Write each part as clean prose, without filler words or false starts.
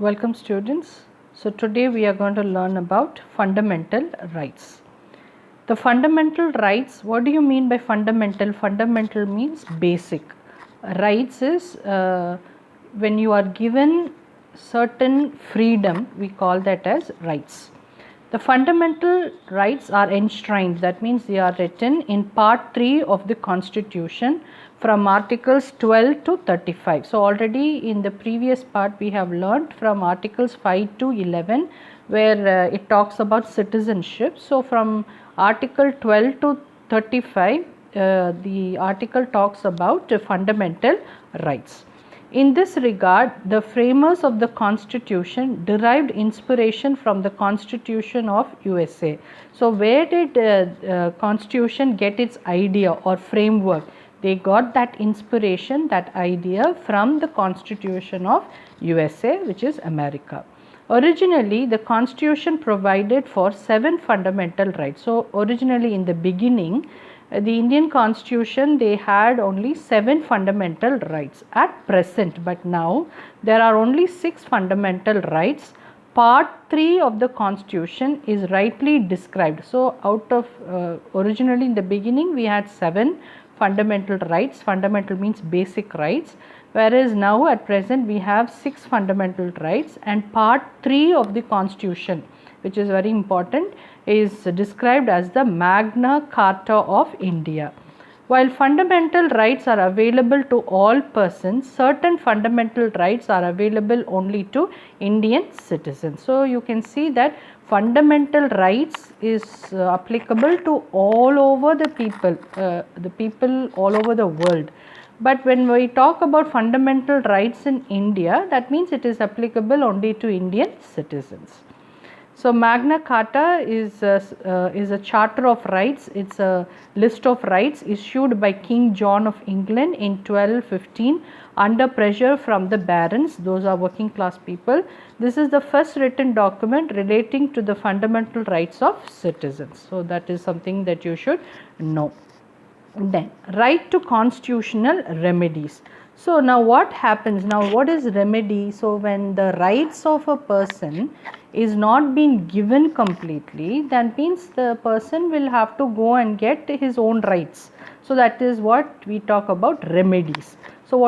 Welcome students. So today we are going to learn about fundamental rights. The fundamental rights, what do you mean by fundamental? Fundamental means basic. Rights is when you are given certain freedom, we call that as rights. The fundamental rights are enshrined, that means they are written in part 3 of the constitution from articles 12 to 35. So already in the previous part we have learnt from articles 5 to 11 where it talks about citizenship. So from article 12 to 35 the article talks about fundamental rights. In this regard, the framers of the Constitution derived inspiration from the Constitution of USA. So, where did Constitution get its idea or framework? They got that inspiration, that idea from the Constitution of USA, which is America. Originally, the Constitution provided for 7 fundamental rights. So, originally in the beginning, the Indian Constitution, they had only 7 fundamental rights at present, but now there are only 6 fundamental rights. Part 3 of the Constitution is rightly described. So, out of originally in the beginning we had 7 fundamental rights. Fundamental means basic rights, whereas now at present we have 6 fundamental rights, and part 3 of the Constitution, which is very important, is described as the Magna Carta of India. While fundamental rights are available to all persons, certain fundamental rights are available only to Indian citizens. So, you can see that fundamental rights is applicable to all over the people all over the world. But when we talk about fundamental rights in India, that means it is applicable only to Indian citizens. So, Magna Carta is a charter of rights. It's a list of rights issued by King John of England in 1215 under pressure from the barons. Those are working class people. This is the first written document relating to the fundamental rights of citizens. So, that is something that you should know. Then, right to constitutional remedies. So, now what happens? Now, what is remedy? So, when the rights of a person is not being given completely, that means the person will have to go and get his own rights. So, that is what we talk about remedies. So,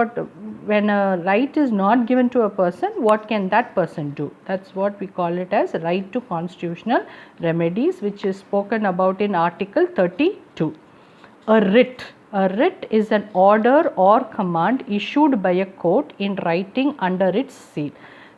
when a right is not given to a person, what can that person do? That is what we call it as right to constitutional remedies, which is spoken about in Article 32. A writ. A writ is an order or command issued by a court in writing under its seal.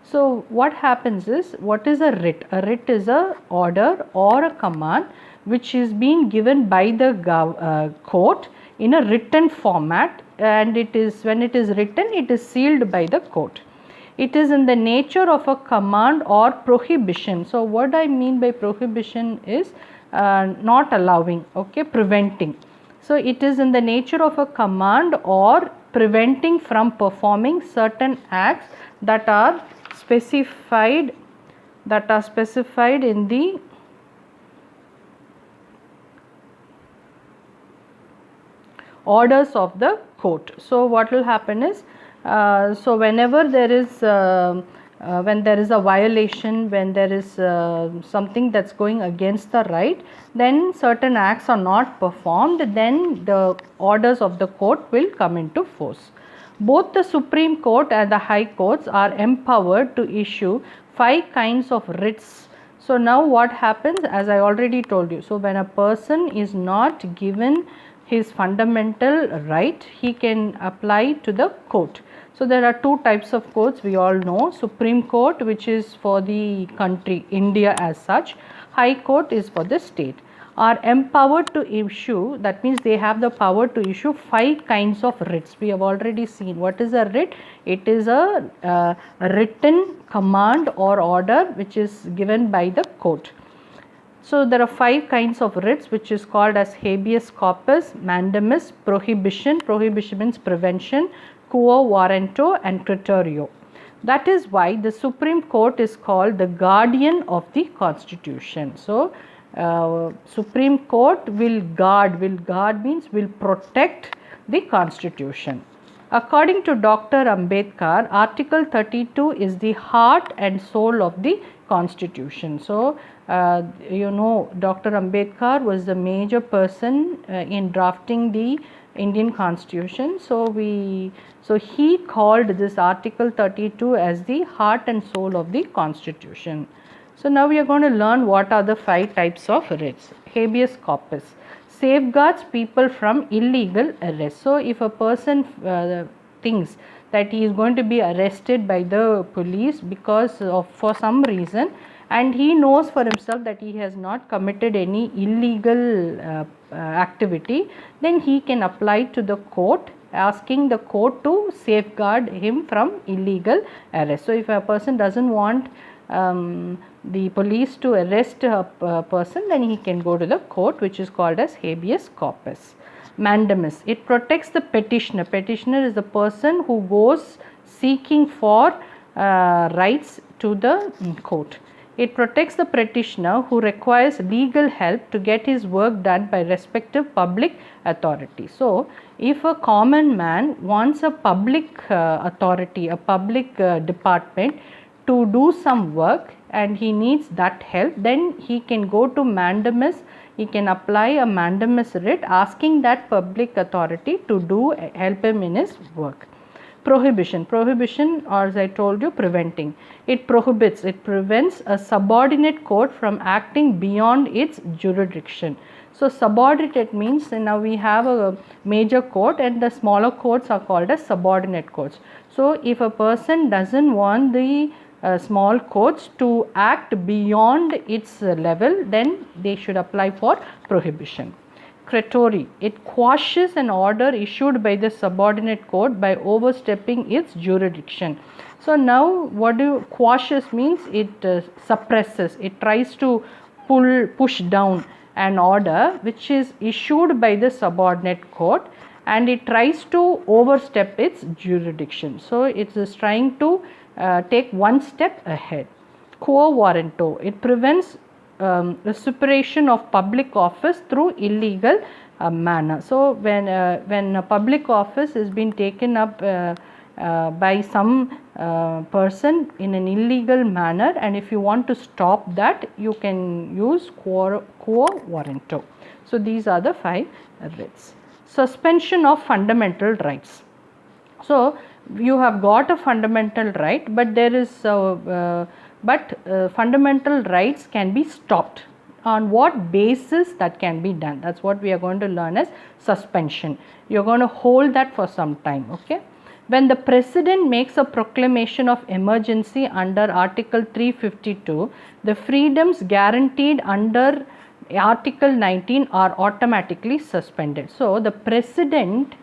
So, what happens is, what is a writ? A writ is a order or a command which is being given by the court in a written format, and it is, when it is written, it is sealed by the court. It is in the nature of a command or prohibition. So, what I mean by prohibition is not allowing, okay, preventing. So, it is in the nature of a command or preventing from performing certain acts that are specified in the orders of the court. So, what will happen is, so whenever there is when there is a violation, when there is something that is going against the right, then certain acts are not performed, then the orders of the court will come into force. Both the Supreme Court and the High Courts are empowered to issue 5 kinds of writs. So, now what happens, as I already told you, so when a person is not given his fundamental right, he can apply to the court. So, there are 2 types of courts we all know. Supreme Court, which is for the country India as such. High Court is for the state. Are empowered to issue, that means they have the power to issue 5 kinds of writs. We have already seen what is a writ. It is a written command or order which is given by the court. So, there are 5 kinds of writs, which is called as habeas corpus, mandamus, prohibition. Prohibition means prevention, quo warranto and criterio. That is why the Supreme Court is called the guardian of the Constitution. So, Supreme Court will guard means will protect the Constitution. According to Dr. Ambedkar, Article 32 is the heart and soul of the Constitution. So, Dr. Ambedkar was the major person in drafting the Indian Constitution. So he called this Article 32 as the heart and soul of the Constitution. So now we are going to learn what are the 5 types of writs. Habeas corpus safeguards people from illegal arrest. So if a person thinks that he is going to be arrested by the police because of for some reason, and he knows for himself that he has not committed any illegal activity, then he can apply to the court asking the court to safeguard him from illegal arrest. So if a person doesn't want the police to arrest a person, then he can go to the court, which is called as habeas corpus. Mandamus, it protects the petitioner. Petitioner is the person who goes seeking for rights to the court. It protects the petitioner who requires legal help to get his work done by respective public authority. So, if a common man wants a public authority, a public department to do some work and he needs that help, then he can go to mandamus. He can apply a mandamus writ asking that public authority to help him in his work. Prohibition, or as I told you, preventing. It prohibits, it prevents a subordinate court from acting beyond its jurisdiction. So subordinate means now we have a major court and the smaller courts are called as subordinate courts. So if a person doesn't want the small courts to act beyond its level, then they should apply for prohibition. Cretory, it quashes an order issued by the subordinate court by overstepping its jurisdiction. So now quashes means it suppresses, it tries to push down an order which is issued by the subordinate court and it tries to overstep its jurisdiction. So it is trying to take one step ahead. Quo warranto, it prevents usurpation of public office through illegal manner. So when a public office is being taken up by some person in an illegal manner, and if you want to stop that, you can use quo warranto. So these are the 5 writs. Suspension of fundamental rights. So you have got a fundamental right, but there is fundamental rights can be stopped. On what basis that can be done? That's what we are going to learn as suspension. You are going to hold that for some time. Okay. When the president makes a proclamation of emergency under Article 352, the freedoms guaranteed under Article 19 are automatically suspended. So the president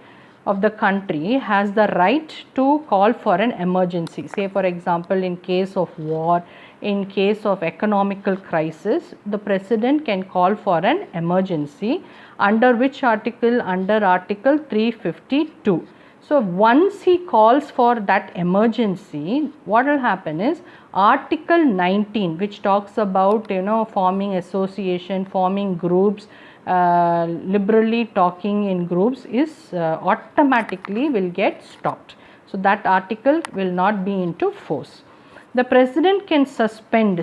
of the country has the right to call for an emergency. Say for example, in case of war, in case of economical crisis, the president can call for an emergency under which article? Under Article 352. So once he calls for that emergency, what will happen is Article 19, which talks about forming association, forming groups, liberally talking in groups, is automatically will get stopped. So that article will not be into force. The president can suspend.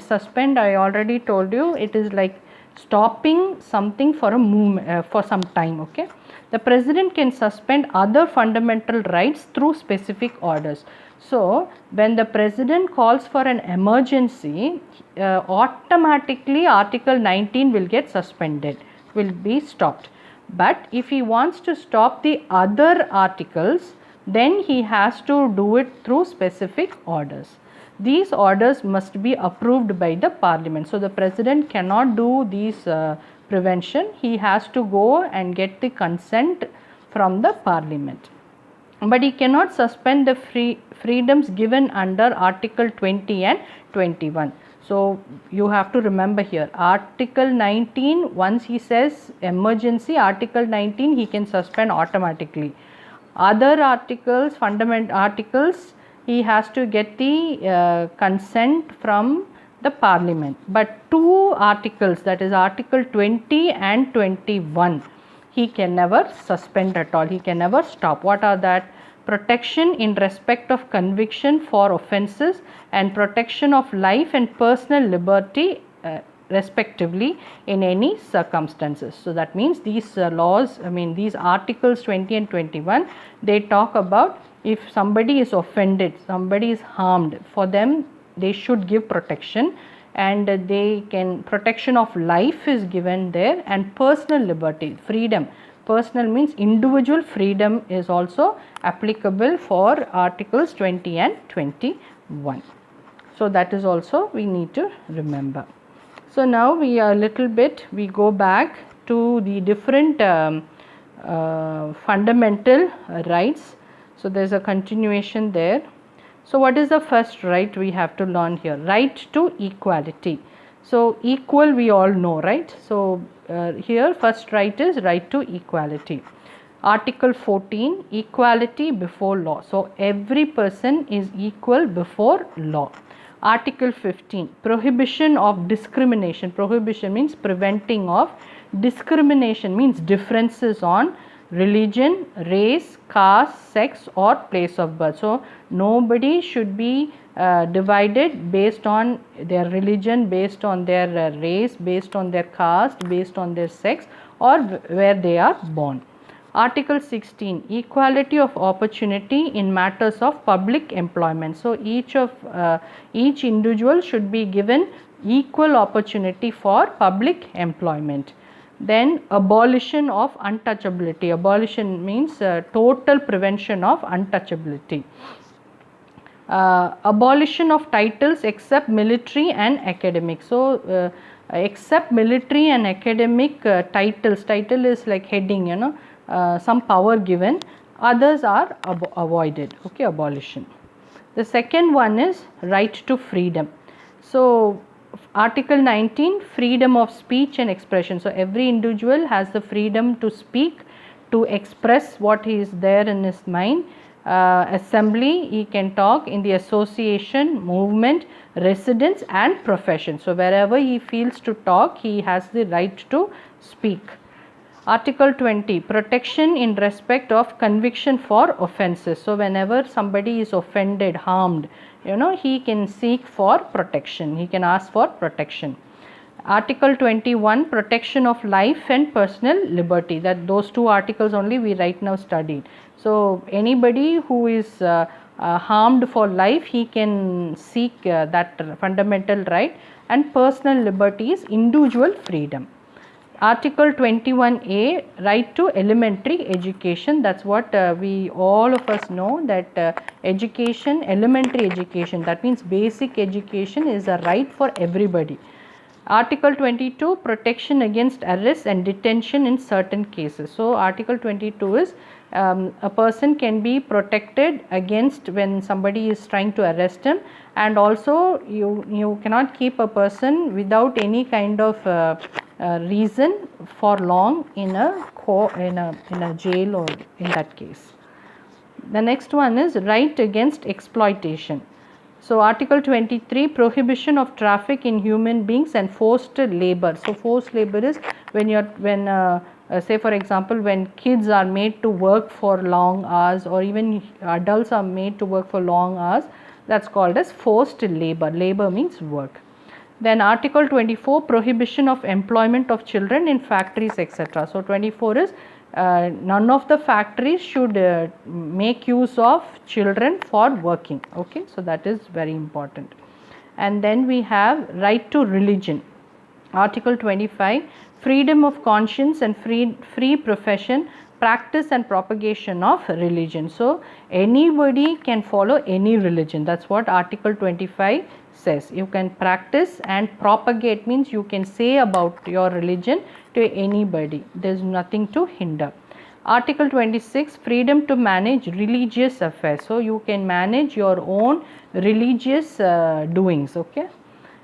I already told you, it is like stopping something for a moment, for some time. Okay. The president can suspend other fundamental rights through specific orders. So when the president calls for an emergency, automatically Article 19 will get suspended, will be stopped. But if he wants to stop the other articles, then he has to do it through specific orders. These orders must be approved by the parliament. So the president cannot do these prevention. He has to go and get the consent from the parliament. But he cannot suspend the freedoms given under Article 20 and 21. So you have to remember here, Article 19, once he says emergency, Article 19 he can suspend automatically. Other articles, fundamental articles, he has to get the consent from the parliament. But 2 articles, that is Article 20 and 21, he can never suspend at all. He can never stop. What are that? protection in respect of conviction for offences and protection of life and personal liberty respectively in any circumstances. So that means these laws, these articles 20 and 21, they talk about if somebody is offended, somebody is harmed, for them they should give protection, and they can, protection of life is given there, and personal liberty, freedom. Personal means individual freedom is also applicable for articles 20 and 21. So that is also we need to remember. So now we are a little bit, we go back to the different fundamental rights. So there is a continuation there. So what is the first right we have to learn here? Right to equality. So equal we all know, right? So here first right is right to equality. Article 14, equality before law. So every person is equal before law. Article 15, prohibition of discrimination. Prohibition means preventing of. Discrimination means differences on religion, race, caste, sex or place of birth. So nobody should be divided based on their religion, based on their race, based on their caste, based on their sex or where they are born. Article 16, equality of opportunity in matters of public employment. So each individual should be given equal opportunity for public employment. Then abolition of untouchability. Abolition means total prevention of untouchability. Abolition of titles except military and academic. So except military and academic titles, title is like heading, some power given, others are avoided. Okay, abolition. The second one is right to freedom. So Article 19, freedom of speech and expression. So every individual has the freedom to speak, to express what is there in his mind. Assembly, he can talk in the association, movement, residence and profession. So wherever he feels to talk, he has the right to speak. Article 20, protection in respect of conviction for offences. So whenever somebody is offended, harmed, he can seek for protection, he can ask for protection. Article 21, protection of life and personal liberty. That those two articles only we right now studied. So anybody who is harmed for life, he can seek that fundamental right, and personal liberty is individual freedom. Article 21A, right to elementary education. That's what we all of us know, that education, elementary education, that means basic education is a right for everybody. Article 22, protection against arrest and detention in certain cases. So Article 22 is a person can be protected against when somebody is trying to arrest him, and also you cannot keep a person without any kind of reason for long in a jail or in that case. The next one is right against exploitation. So Article 23, prohibition of traffic in human beings and forced labor. So forced labor is when say for example when kids are made to work for long hours, or even adults are made to work for long hours, that's called as forced labor. Labor means work. Then Article 24, prohibition of employment of children in factories, etc. So 24 is none of the factories should make use of children for working. Okay, so that is very important. And then we have right to religion. Article 25, freedom of conscience and free profession, practice and propagation of religion. So anybody can follow any religion. That's what Article 25 says. You can practice and propagate, means you can say about your religion to anybody. There is nothing to hinder. Article 26, freedom to manage religious affairs. So you can manage your own religious doings. Okay.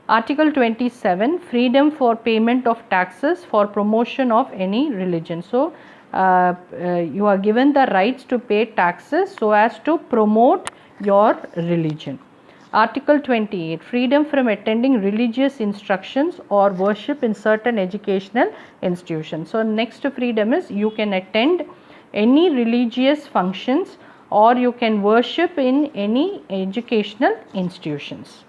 Article 27, freedom for payment of taxes for promotion of any religion. So you are given the rights to pay taxes so as to promote your religion. Article 28, freedom from attending religious instructions or worship in certain educational institutions. So next freedom is you can attend any religious functions or you can worship in any educational institutions.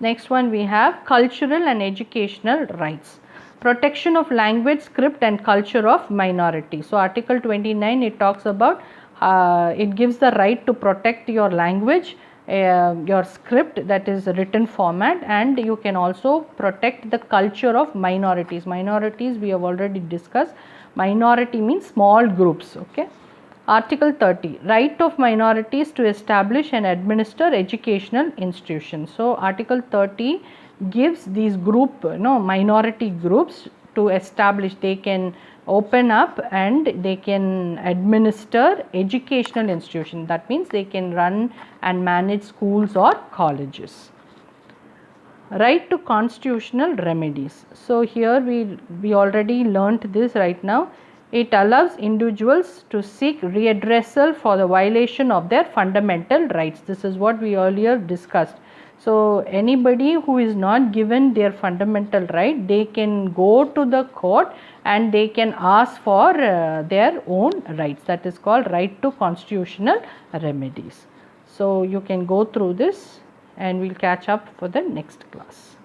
Next one we have cultural and educational rights. Protection of language, script and culture of minority. So article 29, it talks about it gives the right to protect your language, your script, that is written format, and you can also protect the culture of minorities. Minorities we have already discussed. Minority means small groups. Okay. Article 30, right of minorities to establish and administer educational institutions. So article 30 gives these minority groups to establish, they can open up and they can administer educational institutions. That means they can run and manage schools or colleges. Right to constitutional remedies. So here we already learnt this right now. It allows individuals to seek redressal for the violation of their fundamental rights. This is what we earlier discussed. So anybody who is not given their fundamental right, they can go to the court and they can ask for their own rights. That is called right to constitutional remedies. So you can go through this and we'll catch up for the next class.